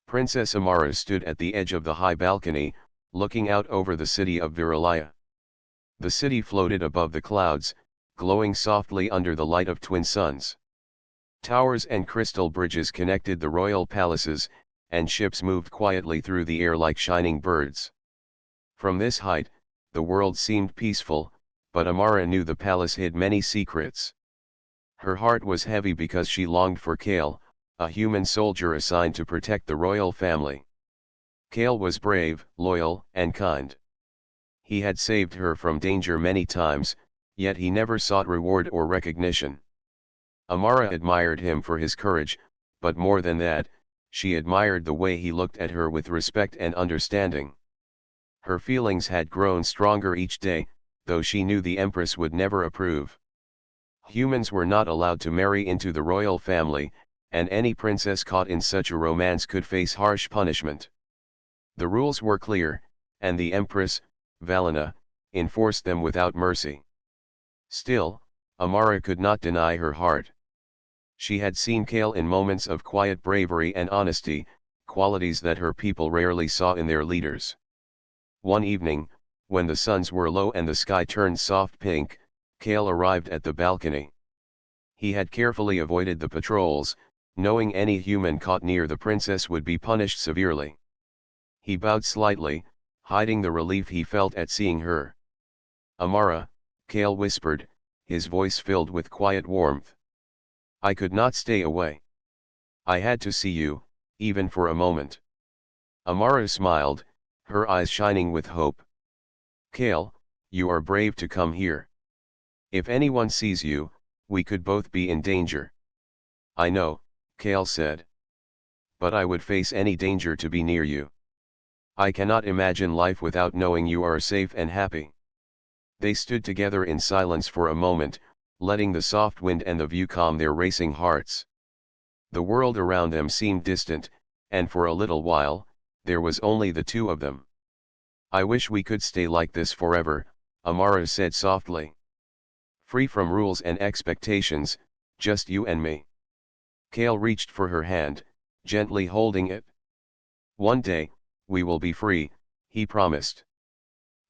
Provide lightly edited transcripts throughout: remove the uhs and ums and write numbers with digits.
Princess Amara stood at the edge of the high balcony, looking out over the city of Viralaya. The city floated above the clouds, glowing softly under the light of twin suns. Towers and crystal bridges connected the royal palaces, and ships moved quietly through the air like shining birds. From this height, the world seemed peaceful, but Amara knew the palace hid many secrets. Her heart was heavy because she longed for Kale, a human soldier assigned to protect the royal family. Kale was brave, loyal, and kind. He had saved her from danger many times, yet he never sought reward or recognition. Amara admired him for his courage, but more than that, she admired the way he looked at her with respect and understanding. Her feelings had grown stronger each day, though she knew the Empress would never approve. Humans were not allowed to marry into the royal family, and any princess caught in such a romance could face harsh punishment. The rules were clear, and the Empress, Valina, enforced them without mercy. Still, Amara could not deny her heart. She had seen Kale in moments of quiet bravery and honesty, qualities that her people rarely saw in their leaders. One evening, when the suns were low and the sky turned soft pink, Kale arrived at the balcony. He had carefully avoided the patrols, knowing any human caught near the princess would be punished severely. He bowed slightly, hiding the relief he felt at seeing her. "Amara," Kale whispered, his voice filled with quiet warmth. "I could not stay away. I had to see you, even for a moment." Amara smiled, her eyes shining with hope. "Kale, you are brave to come here. If anyone sees you, we could both be in danger." "I know," Kale said. "But I would face any danger to be near you. I cannot imagine life without knowing you are safe and happy." They stood together in silence for a moment, letting the soft wind and the view calm their racing hearts. The world around them seemed distant, and for a little while, there was only the two of them. "I wish we could stay like this forever," Amara said softly. "Free from rules and expectations, just you and me." Kale reached for her hand, gently holding it. "One day, we will be free," he promised.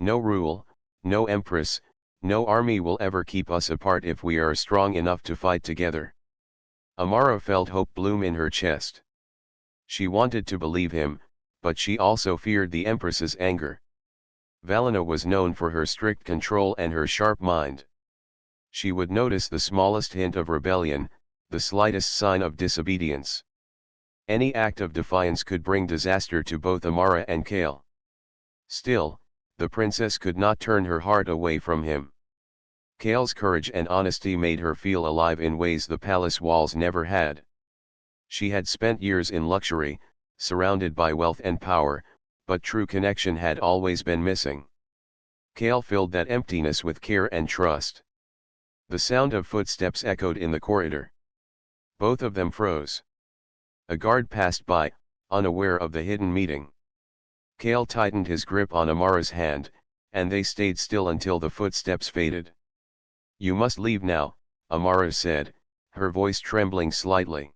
"No rule, no empress, no army will ever keep us apart if we are strong enough to fight together." Amara felt hope bloom in her chest. She wanted to believe him, but she also feared the Empress's anger. Valina was known for her strict control and her sharp mind. She would notice the smallest hint of rebellion, the slightest sign of disobedience. Any act of defiance could bring disaster to both Amara and Kale. Still, the princess could not turn her heart away from him. Kale's courage and honesty made her feel alive in ways the palace walls never had. She had spent years in luxury, surrounded by wealth and power, but true connection had always been missing. Kale filled that emptiness with care and trust. The sound of footsteps echoed in the corridor. Both of them froze. A guard passed by, unaware of the hidden meeting. Kale tightened his grip on Amara's hand, and they stayed still until the footsteps faded. "You must leave now," Amara said, her voice trembling slightly.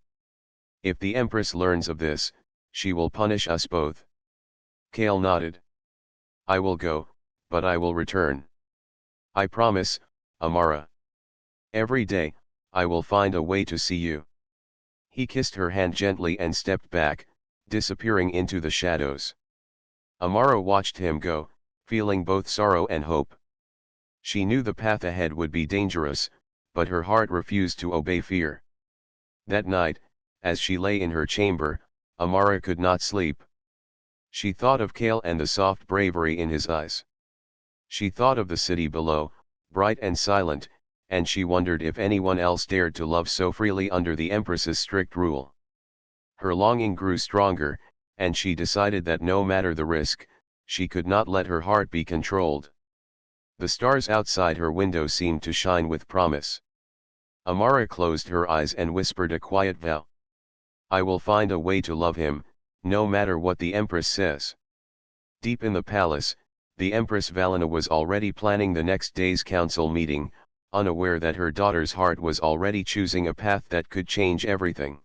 "If the Empress learns of this, she will punish us both." Kale nodded. "I will go, but I will return. I promise, Amara. Every day, I will find a way to see you." He kissed her hand gently and stepped back, disappearing into the shadows. Amara watched him go, feeling both sorrow and hope. She knew the path ahead would be dangerous, but her heart refused to obey fear. That night, as she lay in her chamber, Amara could not sleep. She thought of Kale and the soft bravery in his eyes. She thought of the city below, bright and silent, and she wondered if anyone else dared to love so freely under the Empress's strict rule. Her longing grew stronger, and she decided that no matter the risk, she could not let her heart be controlled. The stars outside her window seemed to shine with promise. Amara closed her eyes and whispered a quiet vow. "I will find a way to love him, no matter what the Empress says." Deep in the palace, the Empress Valina was already planning the next day's council meeting, unaware that her daughter's heart was already choosing a path that could change everything.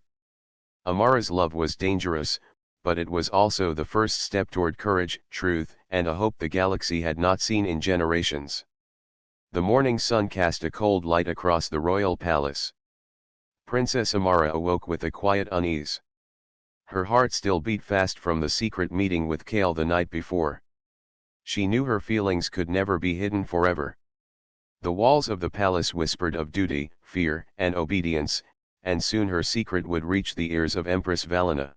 Amara's love was dangerous, but it was also the first step toward courage, truth, and a hope the galaxy had not seen in generations. The morning sun cast a cold light across the royal palace. Princess Amara awoke with a quiet unease. Her heart still beat fast from the secret meeting with Kale the night before. She knew her feelings could never be hidden forever. The walls of the palace whispered of duty, fear, and obedience, and soon her secret would reach the ears of Empress Valina.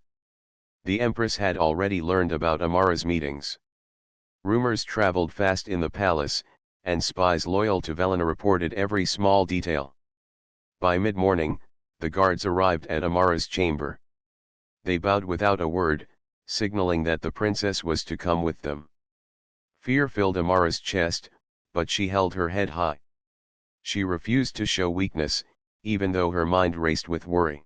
The Empress had already learned about Amara's meetings. Rumors traveled fast in the palace, and spies loyal to Valina reported every small detail. By mid-morning, the guards arrived at Amara's chamber. They bowed without a word, signaling that the princess was to come with them. Fear filled Amara's chest, but she held her head high. She refused to show weakness, even though her mind raced with worry.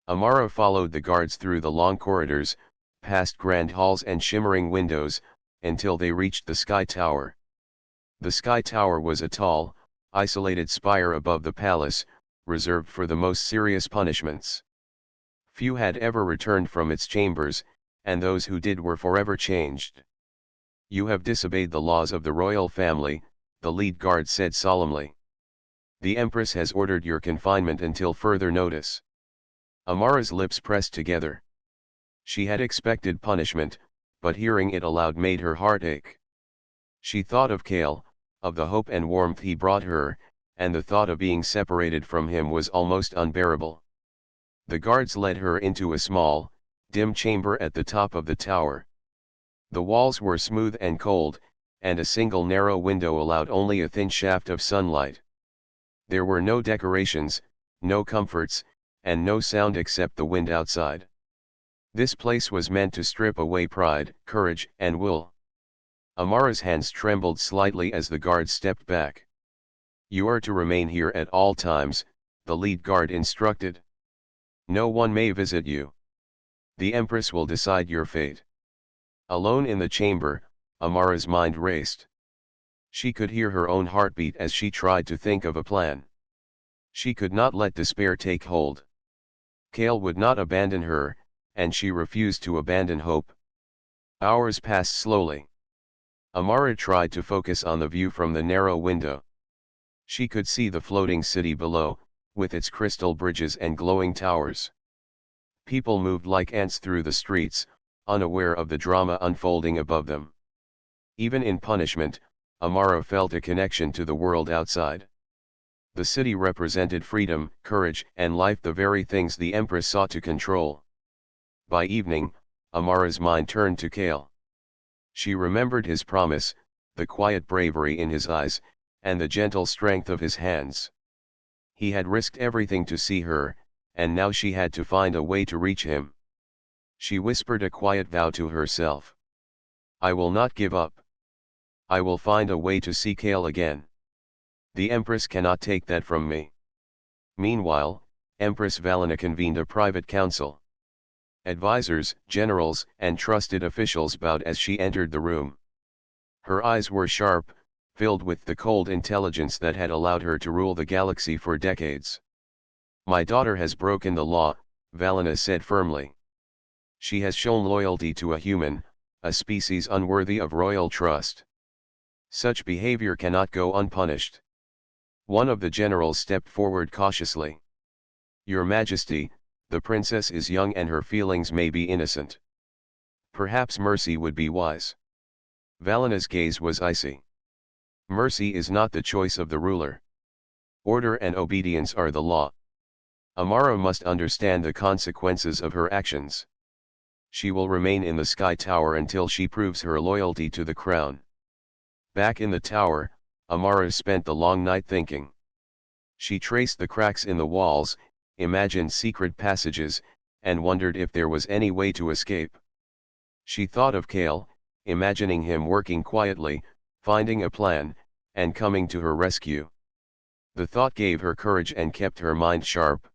Amara followed the guards through the long corridors, past grand halls and shimmering windows, until they reached the Sky Tower. The Sky Tower was a tall, isolated spire above the palace, reserved for the most serious punishments. Few had ever returned from its chambers, and those who did were forever changed. "You have disobeyed the laws of the royal family," the lead guard said solemnly. "The Empress has ordered your confinement until further notice." Amara's lips pressed together. She had expected punishment, but hearing it aloud made her heart ache. She thought of Kale, of the hope and warmth he brought her, and the thought of being separated from him was almost unbearable. The guards led her into a small, dim chamber at the top of the tower. The walls were smooth and cold, and a single narrow window allowed only a thin shaft of sunlight. There were no decorations, no comforts, and no sound except the wind outside. This place was meant to strip away pride, courage, and will. Amara's hands trembled slightly as the guard stepped back. "You are to remain here at all times," the lead guard instructed. "No one may visit you. The Empress will decide your fate." Alone in the chamber, Amara's mind raced. She could hear her own heartbeat as she tried to think of a plan. She could not let despair take hold. Kale would not abandon her, and she refused to abandon hope. Hours passed slowly. Amara tried to focus on the view from the narrow window. She could see the floating city below, with its crystal bridges and glowing towers. People moved like ants through the streets, unaware of the drama unfolding above them. Even in punishment, Amara felt a connection to the world outside. The city represented freedom, courage, and life, the very things the Empress sought to control. By evening, Amara's mind turned to Kale. She remembered his promise, the quiet bravery in his eyes, and the gentle strength of his hands. He had risked everything to see her, and now she had to find a way to reach him. She whispered a quiet vow to herself. "I will not give up. I will find a way to see Kale again. The Empress cannot take that from me." Meanwhile, Empress Valina convened a private council. Advisors, generals, and trusted officials bowed as she entered the room. Her eyes were sharp, filled with the cold intelligence that had allowed her to rule the galaxy for decades. "My daughter has broken the law," Valina said firmly. "She has shown loyalty to a human, a species unworthy of royal trust. Such behavior cannot go unpunished." One of the generals stepped forward cautiously. "Your Majesty, the princess is young and her feelings may be innocent. Perhaps mercy would be wise." Valina's gaze was icy. "Mercy is not the choice of the ruler. Order and obedience are the law. Amara must understand the consequences of her actions. She will remain in the Sky Tower until she proves her loyalty to the crown." Back in the tower, Amara spent the long night thinking. She traced the cracks in the walls, imagined secret passages, and wondered if there was any way to escape. She thought of Kale, imagining him working quietly, finding a plan, and coming to her rescue. The thought gave her courage and kept her mind sharp.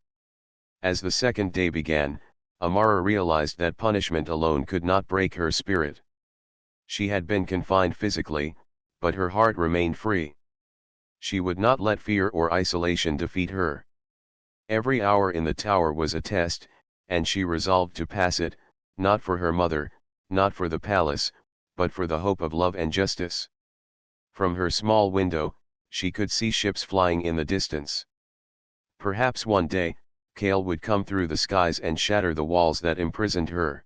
As the second day began, Amara realized that punishment alone could not break her spirit. She had been confined physically, but her heart remained free. She would not let fear or isolation defeat her. Every hour in the tower was a test, and she resolved to pass it, not for her mother, not for the palace, but for the hope of love and justice. From her small window, she could see ships flying in the distance. Perhaps one day, Kale would come through the skies and shatter the walls that imprisoned her.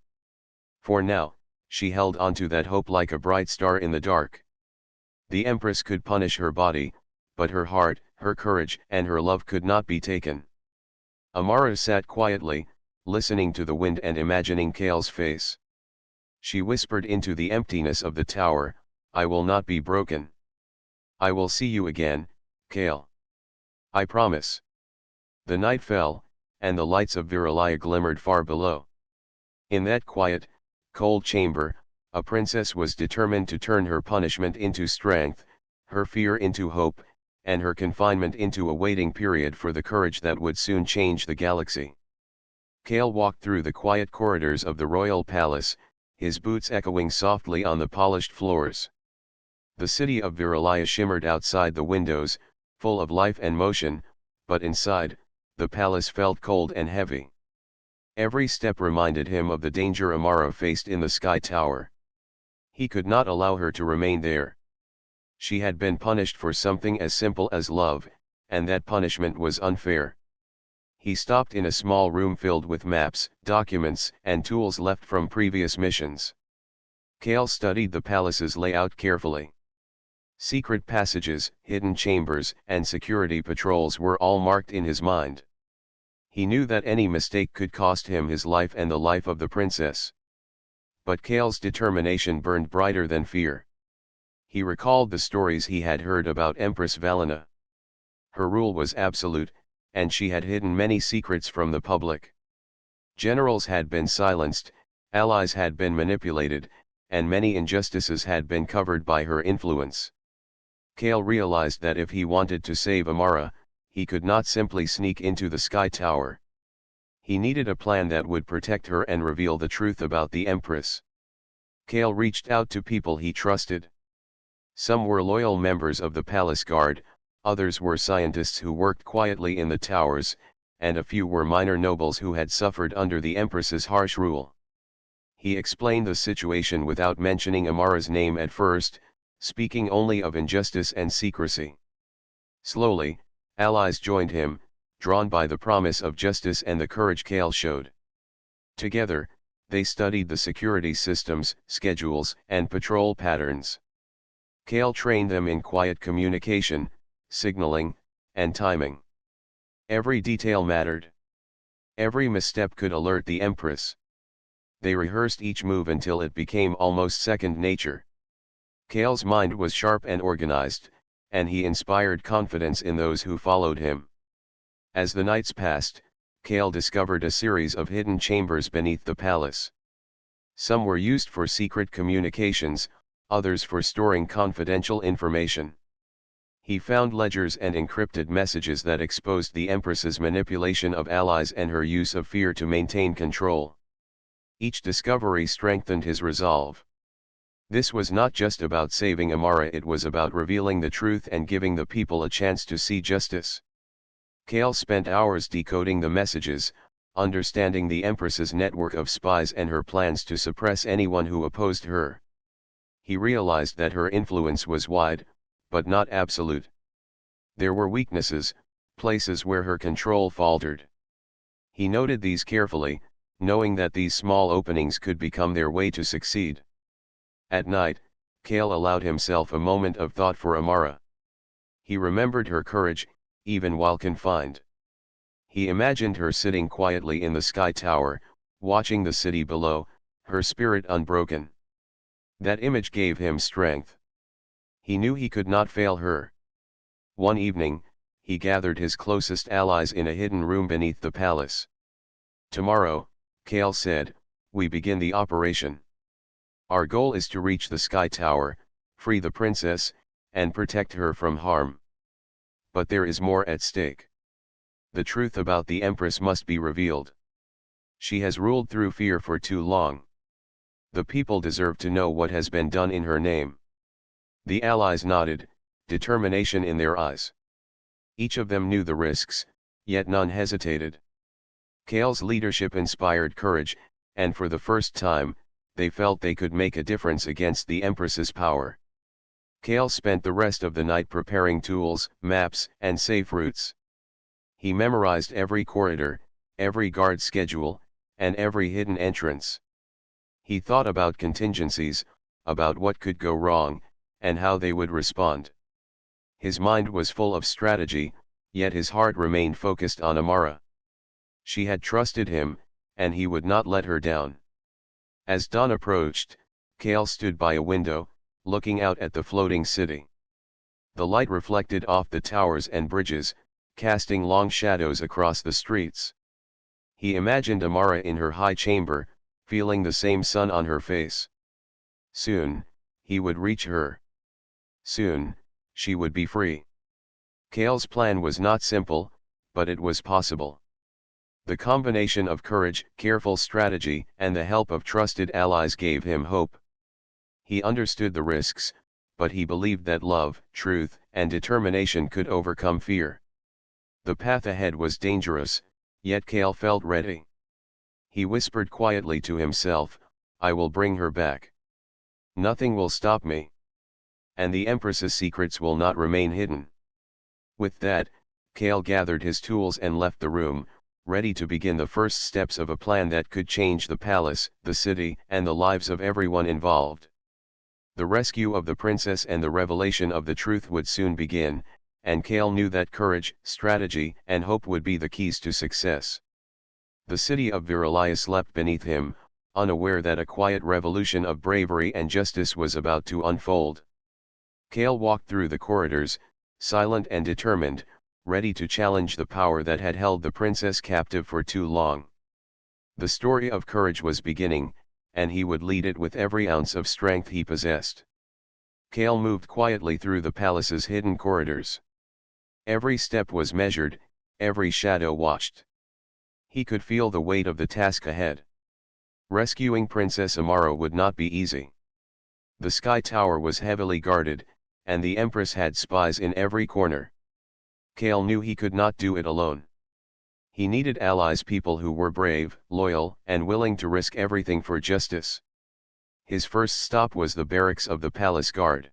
For now, she held onto that hope like a bright star in the dark. The Empress could punish her body, but her heart, her courage and her love could not be taken. Amara sat quietly, listening to the wind and imagining Kale's face. She whispered into the emptiness of the tower, "I will not be broken. I will see you again, Kale. I promise." The night fell, and the lights of Viralia glimmered far below. In that quiet, cold chamber, a princess was determined to turn her punishment into strength, her fear into hope, and her confinement into a waiting period for the courage that would soon change the galaxy. Kale walked through the quiet corridors of the royal palace, his boots echoing softly on the polished floors. The city of Viralia shimmered outside the windows, full of life and motion, but inside, the palace felt cold and heavy. Every step reminded him of the danger Amara faced in the Sky Tower. He could not allow her to remain there. She had been punished for something as simple as love, and that punishment was unfair. He stopped in a small room filled with maps, documents, and tools left from previous missions. Kale studied the palace's layout carefully. Secret passages, hidden chambers, and security patrols were all marked in his mind. He knew that any mistake could cost him his life and the life of the princess. But Kale's determination burned brighter than fear. He recalled the stories he had heard about Empress Valena. Her rule was absolute, and she had hidden many secrets from the public. Generals had been silenced, allies had been manipulated, and many injustices had been covered by her influence. Kale realized that if he wanted to save Amara, he could not simply sneak into the Sky Tower. He needed a plan that would protect her and reveal the truth about the Empress. Kale reached out to people he trusted. Some were loyal members of the palace guard, others were scientists who worked quietly in the towers, and a few were minor nobles who had suffered under the Empress's harsh rule. He explained the situation without mentioning Amara's name at first, speaking only of injustice and secrecy. Slowly, allies joined him, drawn by the promise of justice and the courage Kale showed. Together, they studied the security systems, schedules, and patrol patterns. Kale trained them in quiet communication, signaling, and timing. Every detail mattered. Every misstep could alert the Empress. They rehearsed each move until it became almost second nature. Kale's mind was sharp and organized, and he inspired confidence in those who followed him. As the nights passed, Kale discovered a series of hidden chambers beneath the palace. Some were used for secret communications, others for storing confidential information. He found ledgers and encrypted messages that exposed the Empress's manipulation of allies and her use of fear to maintain control. Each discovery strengthened his resolve. This was not just about saving Amara, it was about revealing the truth and giving the people a chance to see justice. Kale spent hours decoding the messages, understanding the Empress's network of spies and her plans to suppress anyone who opposed her. He realized that her influence was wide, but not absolute. There were weaknesses, places where her control faltered. He noted these carefully, knowing that these small openings could become their way to succeed. At night, Kale allowed himself a moment of thought for Amara. He remembered her courage, even while confined. He imagined her sitting quietly in the Sky Tower, watching the city below, her spirit unbroken. That image gave him strength. He knew he could not fail her. One evening, he gathered his closest allies in a hidden room beneath the palace. "Tomorrow," Kale said, "we begin the operation. Our goal is to reach the Sky Tower, free the princess, and protect her from harm. But there is more at stake. The truth about the Empress must be revealed. She has ruled through fear for too long. The people deserve to know what has been done in her name." The allies nodded, determination in their eyes. Each of them knew the risks, yet none hesitated. Kale's leadership inspired courage, and for the first time, they felt they could make a difference against the Empress's power. Kale spent the rest of the night preparing tools, maps, and safe routes. He memorized every corridor, every guard schedule, and every hidden entrance. He thought about contingencies, about what could go wrong, and how they would respond. His mind was full of strategy, yet his heart remained focused on Amara. She had trusted him, and he would not let her down. As dawn approached, Kale stood by a window, looking out at the floating city. The light reflected off the towers and bridges, casting long shadows across the streets. He imagined Amara in her high chamber, feeling the same sun on her face. Soon, he would reach her. Soon, she would be free. Kale's plan was not simple, but it was possible. The combination of courage, careful strategy, and the help of trusted allies gave him hope. He understood the risks, but he believed that love, truth, and determination could overcome fear. The path ahead was dangerous, yet Kale felt ready. He whispered quietly to himself, "I will bring her back. Nothing will stop me. And the Empress's secrets will not remain hidden." With that, Kale gathered his tools and left the room, ready to begin the first steps of a plan that could change the palace, the city, and the lives of everyone involved. The rescue of the princess and the revelation of the truth would soon begin, and Kale knew that courage, strategy, and hope would be the keys to success. The city of Viralia slept beneath him, unaware that a quiet revolution of bravery and justice was about to unfold. Kale walked through the corridors, silent and determined, ready to challenge the power that had held the princess captive for too long. The story of courage was beginning, and he would lead it with every ounce of strength he possessed. Kale moved quietly through the palace's hidden corridors. Every step was measured, every shadow watched. He could feel the weight of the task ahead. Rescuing Princess Amara would not be easy. The Sky Tower was heavily guarded, and the Empress had spies in every corner. Kale knew he could not do it alone. He needed allies, people who were brave, loyal, and willing to risk everything for justice. His first stop was the barracks of the palace guard.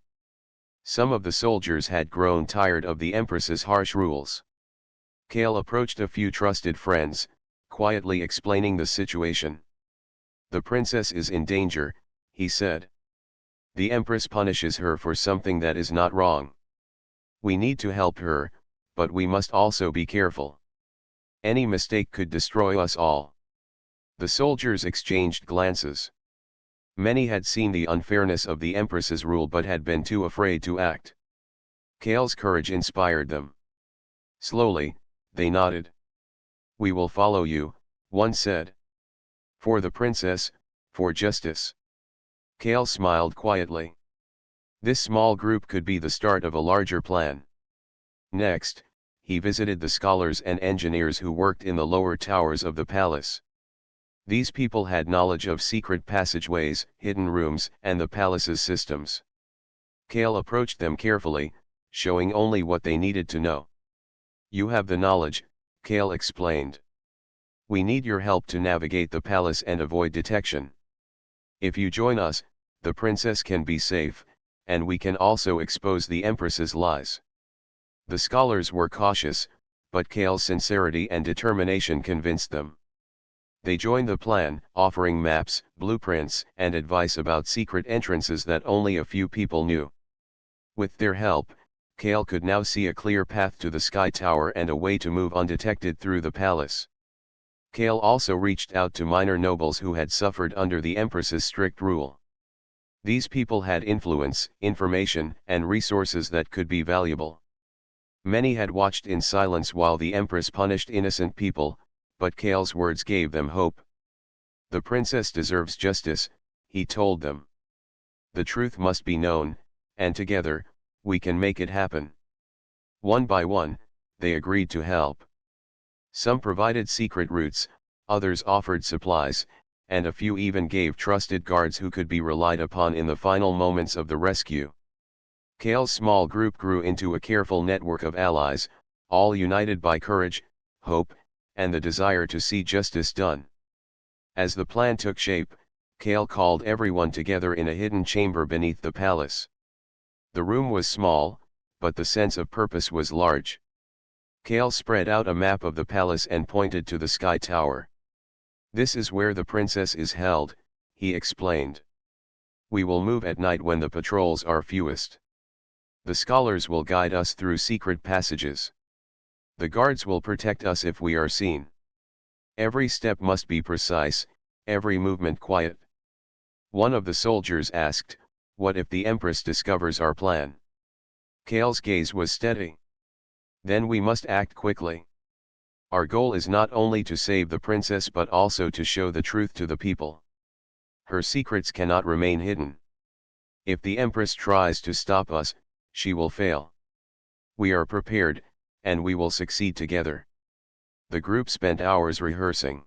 Some of the soldiers had grown tired of the Empress's harsh rules. Kale approached a few trusted friends, quietly explaining the situation. "The princess is in danger," he said. "The Empress punishes her for something that is not wrong. We need to help her, but we must also be careful. Any mistake could destroy us all." The soldiers exchanged glances. Many had seen the unfairness of the Empress's rule but had been too afraid to act. Kale's courage inspired them. Slowly, they nodded. "We will follow you," one said. "For the princess, for justice." Kale smiled quietly. This small group could be the start of a larger plan. Next, he visited the scholars and engineers who worked in the lower towers of the palace. These people had knowledge of secret passageways, hidden rooms, and the palace's systems. Kale approached them carefully, showing only what they needed to know. "You have the knowledge," Kale explained. "We need your help to navigate the palace and avoid detection. If you join us, the princess can be safe, and we can also expose the Empress's lies." The scholars were cautious, but Kale's sincerity and determination convinced them. They joined the plan, offering maps, blueprints, and advice about secret entrances that only a few people knew. With their help, Kale could now see a clear path to the Sky Tower and a way to move undetected through the palace. Kale also reached out to minor nobles who had suffered under the Empress's strict rule. These people had influence, information, and resources that could be valuable. Many had watched in silence while the Empress punished innocent people, but Kale's words gave them hope. "The princess deserves justice," he told them. "The truth must be known, and together, we can make it happen." One by one, they agreed to help. Some provided secret routes, others offered supplies, and a few even gave trusted guards who could be relied upon in the final moments of the rescue. Kale's small group grew into a careful network of allies, all united by courage, hope, and the desire to see justice done. As the plan took shape, Kale called everyone together in a hidden chamber beneath the palace. The room was small, but the sense of purpose was large. Kale spread out a map of the palace and pointed to the Sky Tower. "This is where the princess is held," he explained. "We will move at night when the patrols are fewest. The scholars will guide us through secret passages. The guards will protect us if we are seen. Every step must be precise, every movement quiet." One of the soldiers asked, "What if the Empress discovers our plan?" Kale's gaze was steady. "Then we must act quickly. Our goal is not only to save the princess but also to show the truth to the people. Her secrets cannot remain hidden. If the Empress tries to stop us, she will fail. We are prepared, and we will succeed together." The group spent hours rehearsing.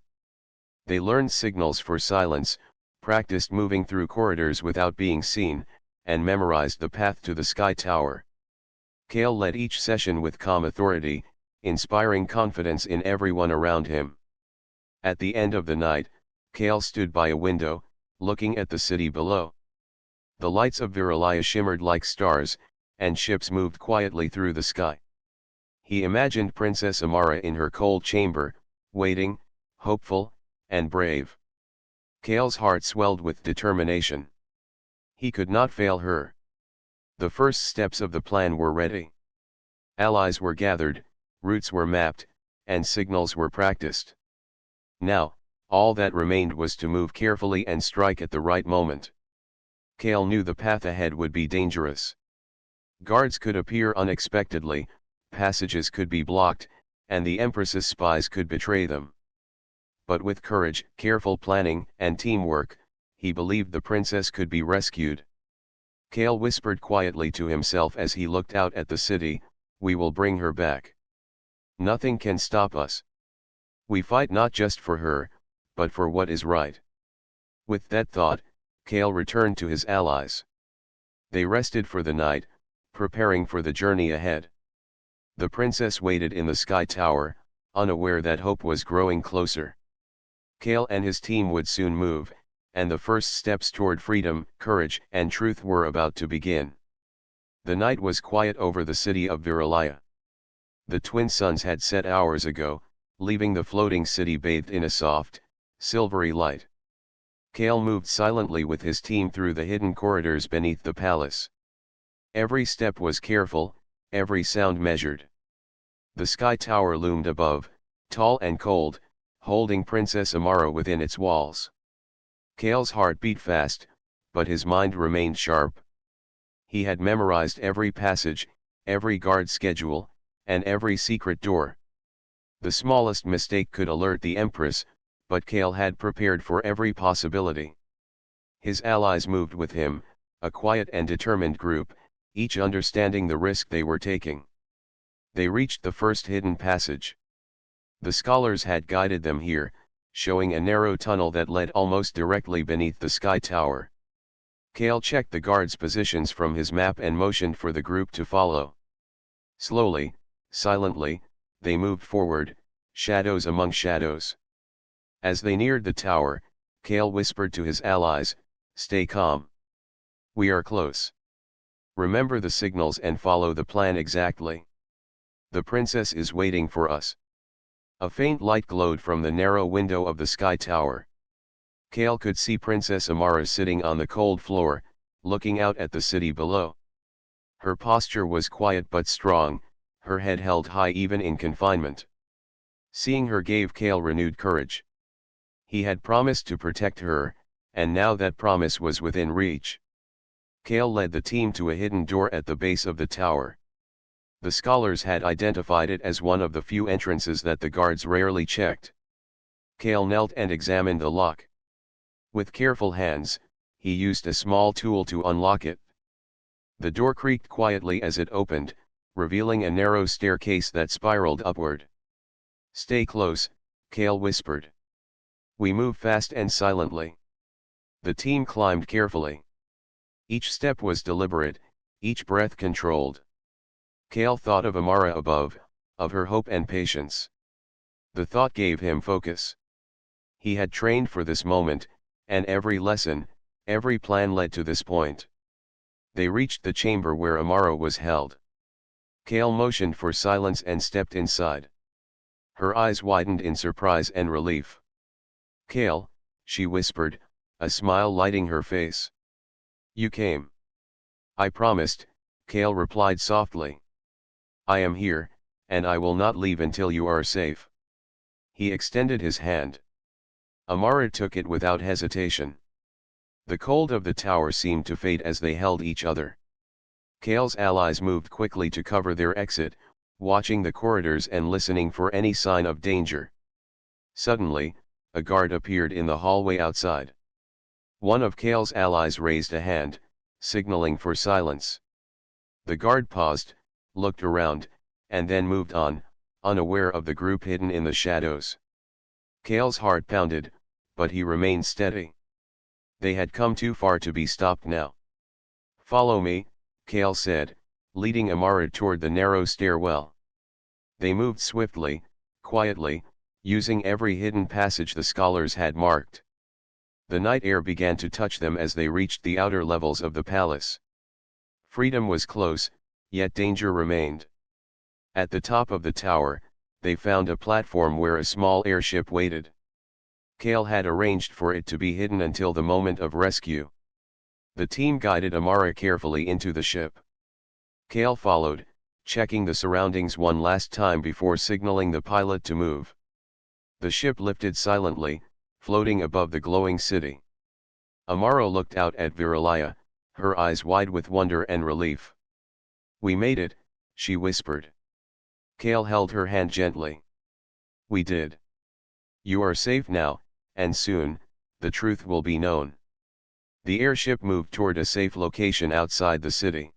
They learned signals for silence, practiced moving through corridors without being seen, and memorized the path to the Sky Tower. Kale led each session with calm authority, inspiring confidence in everyone around him. At the end of the night, Kale stood by a window, looking at the city below. The lights of Viralaya shimmered like stars, and ships moved quietly through the sky. He imagined Princess Amara in her cold chamber, waiting, hopeful, and brave. Kale's heart swelled with determination. He could not fail her. The first steps of the plan were ready. Allies were gathered, routes were mapped, and signals were practiced. Now, all that remained was to move carefully and strike at the right moment. Kale knew the path ahead would be dangerous. Guards could appear unexpectedly, passages could be blocked, and the Empress's spies could betray them. But with courage, careful planning, and teamwork, he believed the princess could be rescued. Kale whispered quietly to himself as he looked out at the city, "We will bring her back. Nothing can stop us. We fight not just for her, but for what is right." With that thought, Kale returned to his allies. They rested for the night, preparing for the journey ahead. The princess waited in the Sky Tower, unaware that hope was growing closer. Kale and his team would soon move, and the first steps toward freedom, courage, and truth were about to begin. The night was quiet over the city of Viralaya. The twin suns had set hours ago, leaving the floating city bathed in a soft, silvery light. Kale moved silently with his team through the hidden corridors beneath the palace. Every step was careful, every sound measured. The Sky Tower loomed above, tall and cold, holding Princess Amara within its walls. Kale's heart beat fast, but his mind remained sharp. He had memorized every passage, every guard schedule, and every secret door. The smallest mistake could alert the Empress, but Kale had prepared for every possibility. His allies moved with him, a quiet and determined group, each understanding the risk they were taking. They reached the first hidden passage. The scholars had guided them here, showing a narrow tunnel that led almost directly beneath the Sky Tower. Kale checked the guards' positions from his map and motioned for the group to follow. Slowly, silently, they moved forward, shadows among shadows. As they neared the tower, Kale whispered to his allies, "Stay calm. We are close. Remember the signals and follow the plan exactly. The princess is waiting for us." A faint light glowed from the narrow window of the Sky Tower. Kale could see Princess Amara sitting on the cold floor, looking out at the city below. Her posture was quiet but strong, her head held high even in confinement. Seeing her gave Kale renewed courage. He had promised to protect her, and now that promise was within reach. Kale led the team to a hidden door at the base of the tower. The scholars had identified it as one of the few entrances that the guards rarely checked. Kale knelt and examined the lock. With careful hands, he used a small tool to unlock it. The door creaked quietly as it opened, revealing a narrow staircase that spiraled upward. "Stay close," Kale whispered. "We move fast and silently." The team climbed carefully. Each step was deliberate, each breath controlled. Kale thought of Amara above, of her hope and patience. The thought gave him focus. He had trained for this moment, and every lesson, every plan led to this point. They reached the chamber where Amara was held. Kale motioned for silence and stepped inside. Her eyes widened in surprise and relief. "Kale," she whispered, a smile lighting her face. "You came." "I promised," Kale replied softly. "I am here, and I will not leave until you are safe." He extended his hand. Amara took it without hesitation. The cold of the tower seemed to fade as they held each other. Kale's allies moved quickly to cover their exit, watching the corridors and listening for any sign of danger. Suddenly, a guard appeared in the hallway outside. One of Kale's allies raised a hand, signaling for silence. The guard paused, looked around, and then moved on, unaware of the group hidden in the shadows. Kale's heart pounded, but he remained steady. They had come too far to be stopped now. "Follow me," Kale said, leading Amara toward the narrow stairwell. They moved swiftly, quietly, using every hidden passage the scholars had marked. The night air began to touch them as they reached the outer levels of the palace. Freedom was close, yet danger remained. At the top of the tower, they found a platform where a small airship waited. Kale had arranged for it to be hidden until the moment of rescue. The team guided Amara carefully into the ship. Kale followed, checking the surroundings one last time before signaling the pilot to move. The ship lifted silently, floating above the glowing city. Amara looked out at Viralaya, her eyes wide with wonder and relief. "We made it," she whispered. Kale held her hand gently. "We did. You are safe now, and soon, the truth will be known." The airship moved toward a safe location outside the city.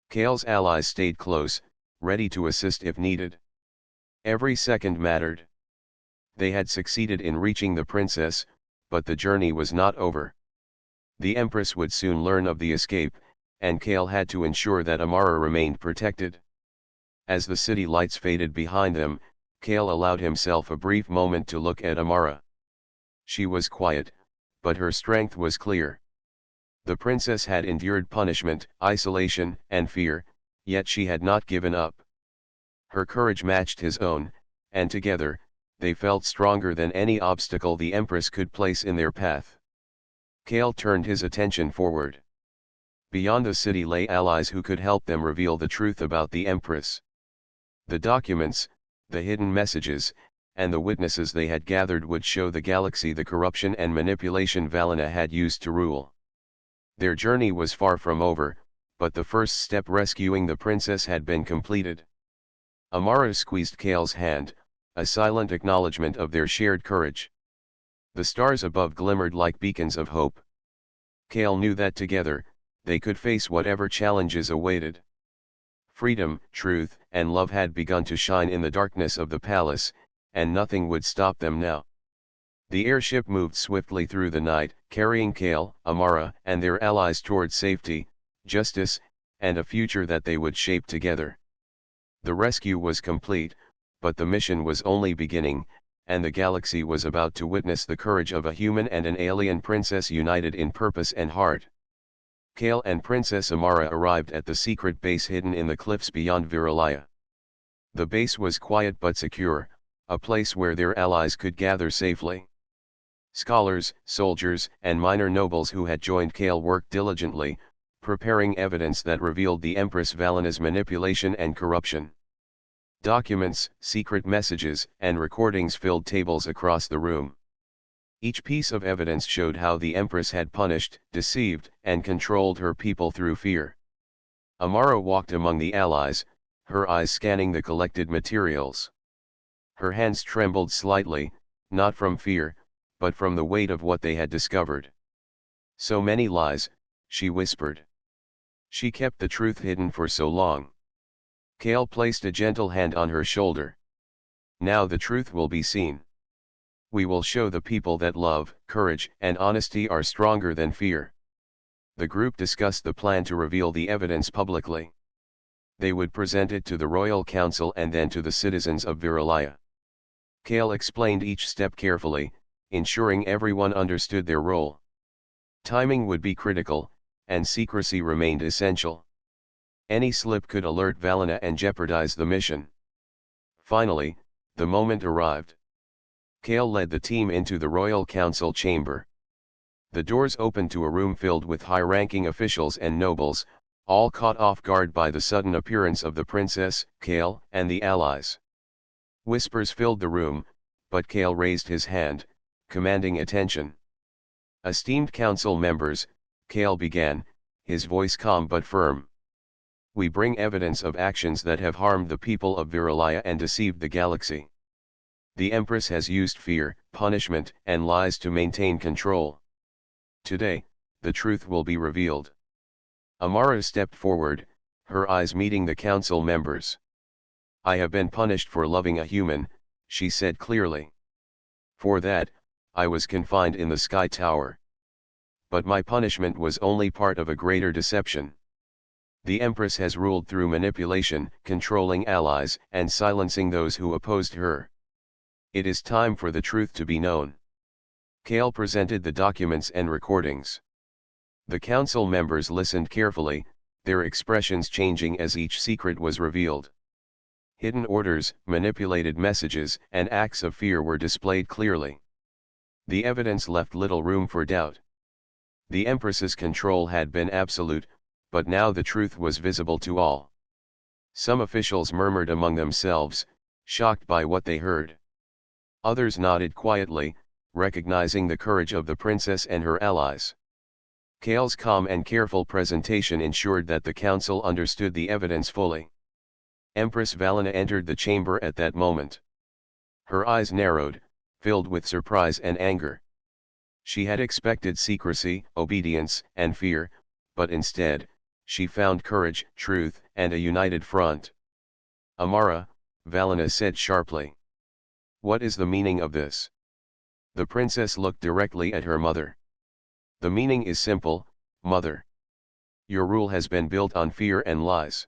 Kale's allies stayed close, ready to assist if needed. Every second mattered. They had succeeded in reaching the princess, but the journey was not over. The Empress would soon learn of the escape, and Kale had to ensure that Amara remained protected. As the city lights faded behind them, Kale allowed himself a brief moment to look at Amara. She was quiet, but her strength was clear. The princess had endured punishment, isolation, and fear, yet she had not given up. Her courage matched his own, and together, they felt stronger than any obstacle the Empress could place in their path. Kale turned his attention forward. Beyond the city lay allies who could help them reveal the truth about the Empress. The documents, the hidden messages, and the witnesses they had gathered would show the galaxy the corruption and manipulation Valina had used to rule. Their journey was far from over, but the first step rescuing the princess had been completed. Amara squeezed Kale's hand, a silent acknowledgement of their shared courage. The stars above glimmered like beacons of hope. Kale knew that together, they could face whatever challenges awaited. Freedom, truth, and love had begun to shine in the darkness of the palace, and nothing would stop them now. The airship moved swiftly through the night, carrying Kale, Amara, and their allies toward safety, justice, and a future that they would shape together. The rescue was complete, but the mission was only beginning, and the galaxy was about to witness the courage of a human and an alien princess united in purpose and heart. Kale and Princess Amara arrived at the secret base hidden in the cliffs beyond Viralaya. The base was quiet but secure, a place where their allies could gather safely. Scholars, soldiers, and minor nobles who had joined Kale worked diligently, preparing evidence that revealed the Empress Valina's manipulation and corruption. Documents, secret messages, and recordings filled tables across the room. Each piece of evidence showed how the Empress had punished, deceived, and controlled her people through fear. Amara walked among the allies, her eyes scanning the collected materials. Her hands trembled slightly, not from fear, but from the weight of what they had discovered. "So many lies," she whispered. "She kept the truth hidden for so long." Kale placed a gentle hand on her shoulder. "Now the truth will be seen. We will show the people that love, courage, and honesty are stronger than fear." The group discussed the plan to reveal the evidence publicly. They would present it to the royal council and then to the citizens of Viralaya. Kale explained each step carefully, ensuring everyone understood their role. Timing would be critical, and secrecy remained essential. Any slip could alert Valina and jeopardize the mission. Finally, the moment arrived. Kale led the team into the Royal Council chamber. The doors opened to a room filled with high-ranking officials and nobles, all caught off guard by the sudden appearance of the princess, Kale, and the allies. Whispers filled the room, but Kale raised his hand, commanding attention. "Esteemed council members," Kale began, his voice calm but firm. "We bring evidence of actions that have harmed the people of Viralaya and deceived the galaxy. The Empress has used fear, punishment, and lies to maintain control. Today, the truth will be revealed." Amara stepped forward, her eyes meeting the council members. "I have been punished for loving a human," she said clearly. "For that, I was confined in the Sky Tower. But my punishment was only part of a greater deception. The Empress has ruled through manipulation, controlling allies, and silencing those who opposed her. It is time for the truth to be known." Kale presented the documents and recordings. The council members listened carefully, their expressions changing as each secret was revealed. Hidden orders, manipulated messages, and acts of fear were displayed clearly. The evidence left little room for doubt. The Empress's control had been absolute, but now the truth was visible to all. Some officials murmured among themselves, shocked by what they heard. Others nodded quietly, recognizing the courage of the princess and her allies. Kale's calm and careful presentation ensured that the council understood the evidence fully. Empress Valina entered the chamber at that moment. Her eyes narrowed, filled with surprise and anger. She had expected secrecy, obedience, and fear, but instead, she found courage, truth, and a united front. "Amara," Valina said sharply. "What is the meaning of this?" The princess looked directly at her mother. "The meaning is simple, mother. Your rule has been built on fear and lies.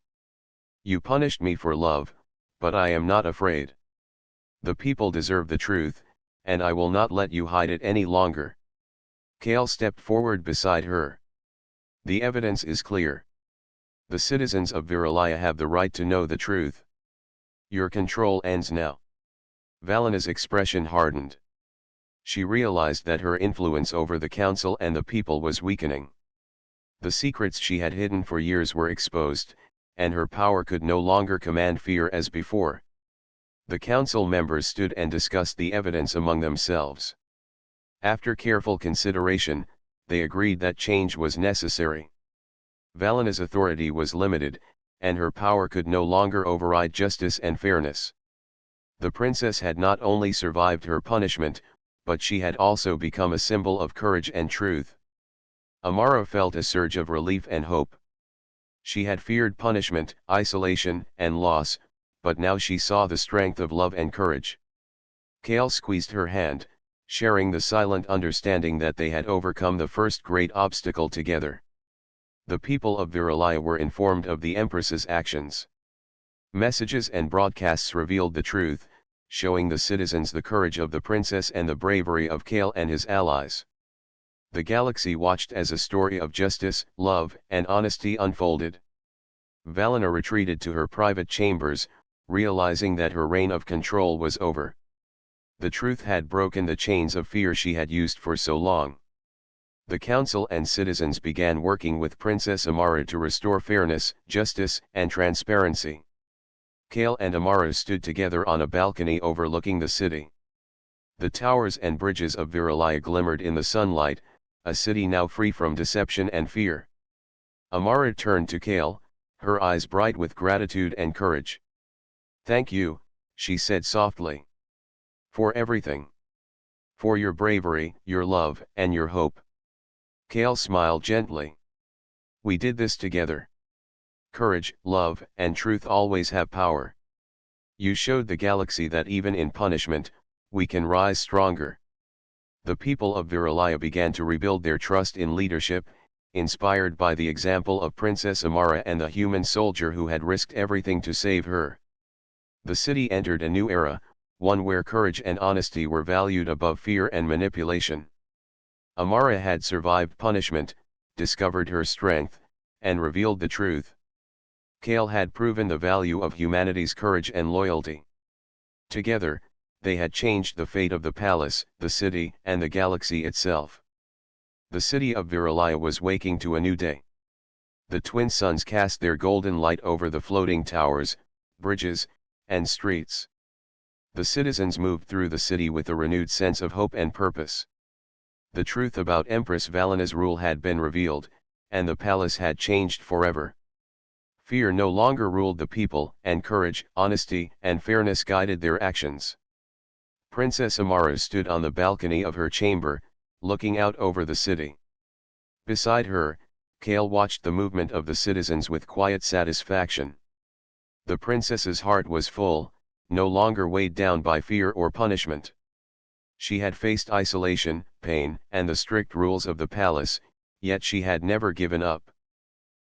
You punished me for love, but I am not afraid. The people deserve the truth, and I will not let you hide it any longer." Kale stepped forward beside her. "The evidence is clear. The citizens of Viralaya have the right to know the truth. Your control ends now." Valina's expression hardened. She realized that her influence over the council and the people was weakening. The secrets she had hidden for years were exposed, and her power could no longer command fear as before. The council members stood and discussed the evidence among themselves. After careful consideration, they agreed that change was necessary. Valina's authority was limited, and her power could no longer override justice and fairness. The princess had not only survived her punishment, but she had also become a symbol of courage and truth. Amara felt a surge of relief and hope. She had feared punishment, isolation, and loss, but now she saw the strength of love and courage. Kale squeezed her hand, sharing the silent understanding that they had overcome the first great obstacle together. The people of Viralaya were informed of the Empress's actions. Messages and broadcasts revealed the truth, showing the citizens the courage of the princess and the bravery of Kale and his allies. The galaxy watched as a story of justice, love, and honesty unfolded. Valina retreated to her private chambers, realizing that her reign of control was over. The truth had broken the chains of fear she had used for so long. The council and citizens began working with Princess Amara to restore fairness, justice, and transparency. Kale and Amara stood together on a balcony overlooking the city. The towers and bridges of Viralaya glimmered in the sunlight, a city now free from deception and fear. Amara turned to Kale, her eyes bright with gratitude and courage. "Thank you," she said softly. "For everything. For your bravery, your love, and your hope." Kale smiled gently. "We did this together. Courage, love, and truth always have power. You showed the galaxy that even in punishment, we can rise stronger." The people of Viralaya began to rebuild their trust in leadership, inspired by the example of Princess Amara and the human soldier who had risked everything to save her. The city entered a new era, one where courage and honesty were valued above fear and manipulation. Amara had survived punishment, discovered her strength, and revealed the truth. Kale had proven the value of humanity's courage and loyalty. Together, they had changed the fate of the palace, the city, and the galaxy itself. The city of Viralaya was waking to a new day. The twin suns cast their golden light over the floating towers, bridges, and streets. The citizens moved through the city with a renewed sense of hope and purpose. The truth about Empress Valina's rule had been revealed, and the palace had changed forever. Fear no longer ruled the people, and courage, honesty, and fairness guided their actions. Princess Amara stood on the balcony of her chamber, looking out over the city. Beside her, Kale watched the movement of the citizens with quiet satisfaction. The princess's heart was full, no longer weighed down by fear or punishment. She had faced isolation, pain, and the strict rules of the palace, yet she had never given up.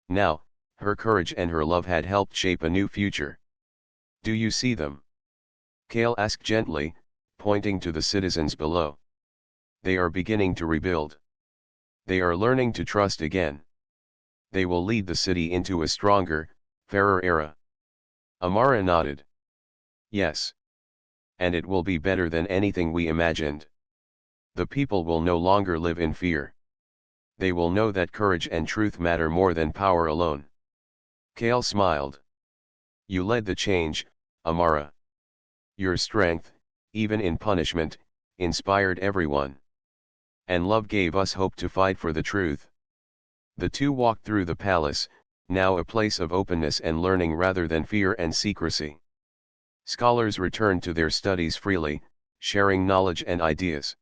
Now, her courage and her love had helped shape a new future. "Do you see them?" Kale asked gently, pointing to the citizens below. "They are beginning to rebuild. They are learning to trust again. They will lead the city into a stronger, fairer era." Amara nodded. "Yes. And it will be better than anything we imagined. The people will no longer live in fear. They will know that courage and truth matter more than power alone." Kale smiled. "You led the change, Amara. Your strength, even in punishment, inspired everyone. And love gave us hope to fight for the truth." The two walked through the palace, now a place of openness and learning rather than fear and secrecy. Scholars returned to their studies freely, sharing knowledge and ideas.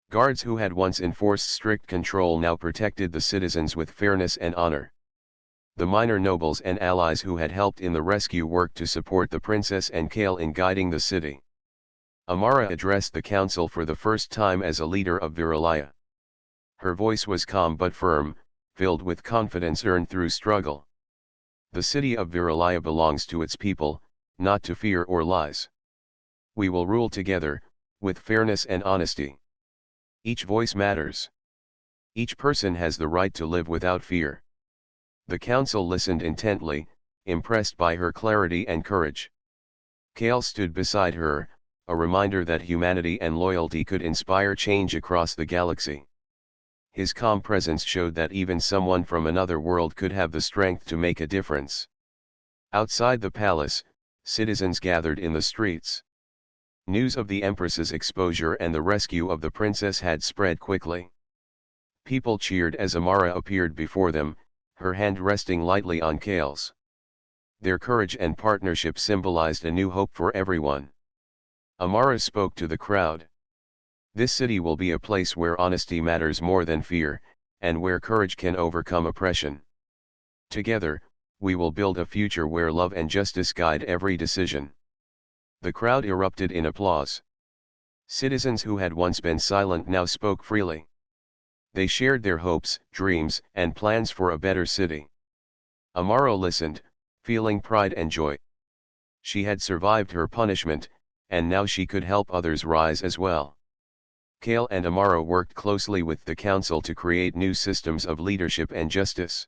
Guards who had once enforced strict control now protected the citizens with fairness and honor. The minor nobles and allies who had helped in the rescue worked to support the princess and Kale in guiding the city. Amara addressed the council for the first time as a leader of Viralaya. Her voice was calm but firm, filled with confidence earned through struggle. "The city of Viralaya belongs to its people, not to fear or lies. We will rule together, with fairness and honesty. Each voice matters. Each person has the right to live without fear." The council listened intently, impressed by her clarity and courage. Kale stood beside her, a reminder that humanity and loyalty could inspire change across the galaxy. His calm presence showed that even someone from another world could have the strength to make a difference. Outside the palace, citizens gathered in the streets. News of the Empress's exposure and the rescue of the princess had spread quickly. People cheered as Amara appeared before them, her hand resting lightly on Kale's. Their courage and partnership symbolized a new hope for everyone. Amara spoke to the crowd. "This city will be a place where honesty matters more than fear, and where courage can overcome oppression. Together, we will build a future where love and justice guide every decision." The crowd erupted in applause. Citizens who had once been silent now spoke freely. They shared their hopes, dreams, and plans for a better city. Amara listened, feeling pride and joy. She had survived her punishment, and now she could help others rise as well. Kale and Amara worked closely with the council to create new systems of leadership and justice.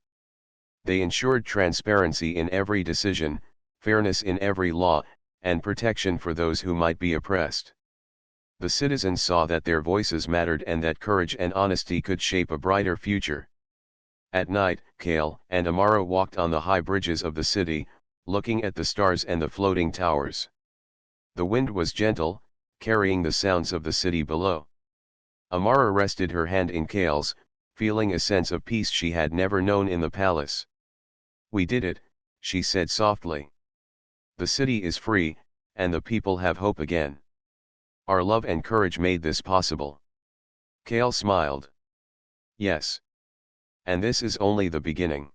They ensured transparency in every decision, fairness in every law, and protection for those who might be oppressed. The citizens saw that their voices mattered and that courage and honesty could shape a brighter future. At night, Kale and Amara walked on the high bridges of the city, looking at the stars and the floating towers. The wind was gentle, carrying the sounds of the city below. Amara rested her hand in Kale's, feeling a sense of peace she had never known in the palace. "We did it," she said softly. "The city is free, and the people have hope again. Our love and courage made this possible." Kale smiled. "Yes. And this is only the beginning.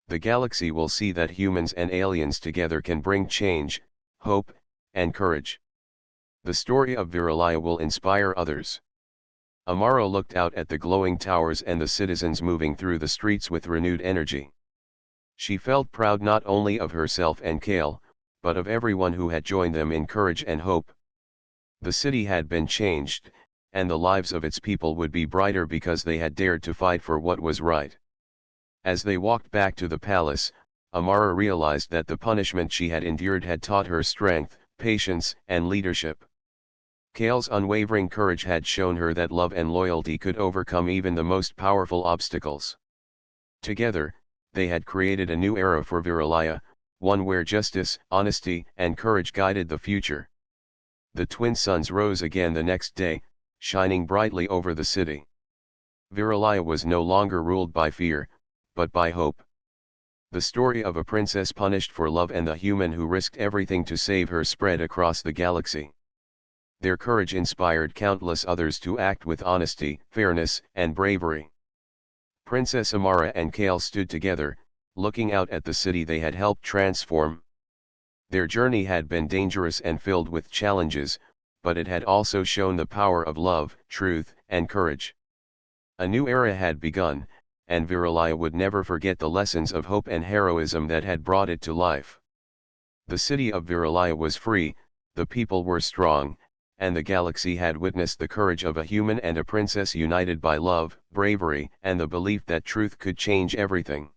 The galaxy will see that humans and aliens together can bring change, hope, and courage. The story of Viralaya will inspire others." Amara looked out at the glowing towers and the citizens moving through the streets with renewed energy. She felt proud not only of herself and Kale, but of everyone who had joined them in courage and hope. The city had been changed, and the lives of its people would be brighter because they had dared to fight for what was right. As they walked back to the palace, Amara realized that the punishment she had endured had taught her strength, patience, and leadership. Kale's unwavering courage had shown her that love and loyalty could overcome even the most powerful obstacles. Together, they had created a new era for Viralaya, one where justice, honesty, and courage guided the future. The twin suns rose again the next day, shining brightly over the city. Viralaya was no longer ruled by fear, but by hope. The story of a princess punished for love and the human who risked everything to save her spread across the galaxy. Their courage inspired countless others to act with honesty, fairness, and bravery. Princess Amara and Kale stood together, looking out at the city they had helped transform. Their journey had been dangerous and filled with challenges, but it had also shown the power of love, truth, and courage. A new era had begun, and Viralaya would never forget the lessons of hope and heroism that had brought it to life. The city of Viralaya was free, the people were strong, and the galaxy had witnessed the courage of a human and a princess united by love, bravery, and the belief that truth could change everything.